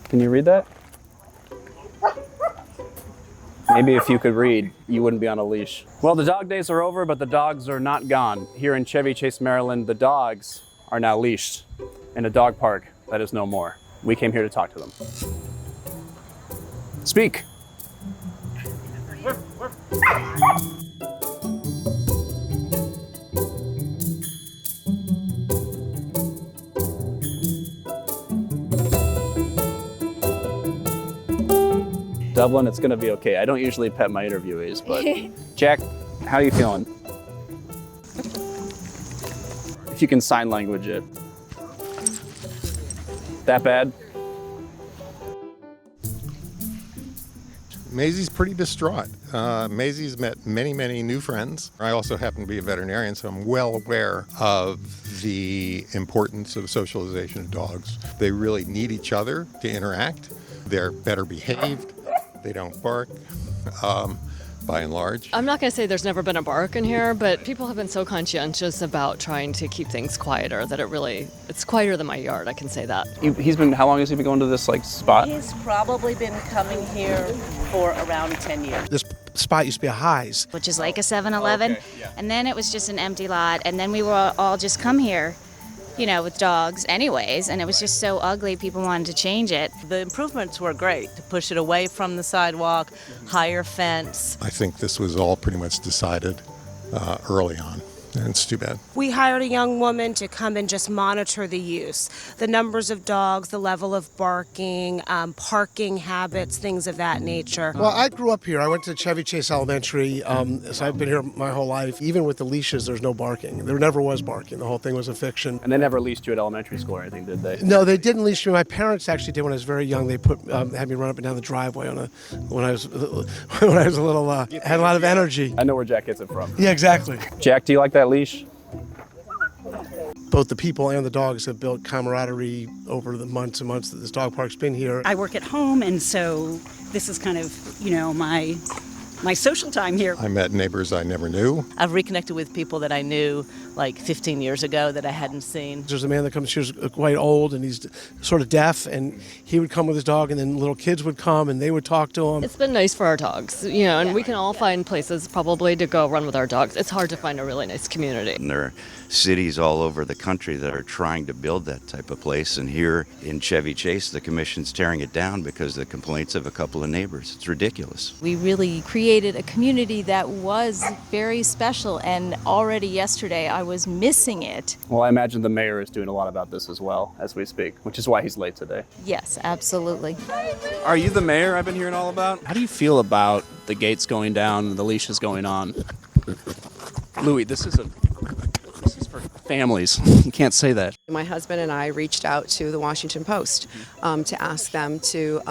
Can you read that? Maybe if you could read, you wouldn't be on a leash. Well, the dog days are over, but the dogs are not gone. Here in Chevy Chase, Maryland, the dogs are now leashed in a dog park that is no more. We came here to talk to them. Speak. Dublin, it's gonna be okay. I don't usually pet my interviewees, but Jack, how are you feeling? If you can sign language it. That bad? Maisie's pretty distraught. Maisie's met many, many new friends. I also happen to be a veterinarian, so I'm well aware of the importance of socialization of dogs. They really need each other to interact. They're better behaved. They don't bark, by and large. I'm not going to say there's never been a bark in here, but people have been so conscientious about trying to keep things quieter that it's quieter than my yard, I can say that. How long has he been going to this spot? He's probably been coming here for around 10 years. This spot used to be a Highs, which is like a 7-Eleven, and then it was just an empty lot, and then we were all just come here, with dogs anyways, and it was just so ugly, people wanted to change it. The improvements were great, to push it away from the sidewalk, higher fence. I think this was all pretty much decided early on, and it's too bad. We hired a young woman to come and just monitor the use, the numbers of dogs, the level of barking, parking habits, things of that nature. Well, I grew up here. I went to Chevy Chase Elementary, so I've been here my whole life. Even with the leashes, there's no barking. There never was barking. The whole thing was a fiction. And they never leased you at elementary school or anything, did they? No, they didn't leash me. My parents actually did when I was very young. They had me run up and down the driveway when I was a little, had a lot of energy. I know where Jack gets it from. Yeah, exactly. Jack, do you like that leash? Both the people and the dogs have built camaraderie over the months and months that this dog park's been here. I work at home, and so this is kind of, my social time here. I met neighbors I never knew. I've reconnected with people that I knew like 15 years ago that I hadn't seen. There's a man that comes here who's quite old, and he's sort of deaf, and he would come with his dog, and then little kids would come, and they would talk to him. It's been nice for our dogs, and we can all find places probably to go run with our dogs. It's hard to find a really nice community. And there are cities all over the country that are trying to build that type of place, and here in Chevy Chase, the commission's tearing it down because of the complaints of a couple of neighbors. It's ridiculous. We really created a community that was very special, and already yesterday I was missing it. Well, I imagine the mayor is doing a lot about this as well as we speak, which is why he's late today. Yes, absolutely. Are you the mayor I've been hearing all about? How do you feel about the gates going down and the leashes going on? Louis, this is for families. You can't say that. My husband and I reached out to the Washington Post to ask them to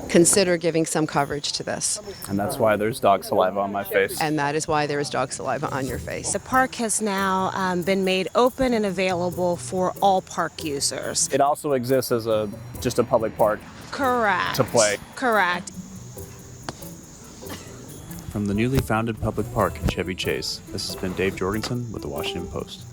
consider giving some coverage to this. And that's why there's dog saliva on my face. And that is why there is dog saliva on your face. The park has now been made open and available for all park users. It also exists as just a public park. Correct. To play. Correct. From the newly founded public park in Chevy Chase, this has been Dave Jorgensen with the Washington Post.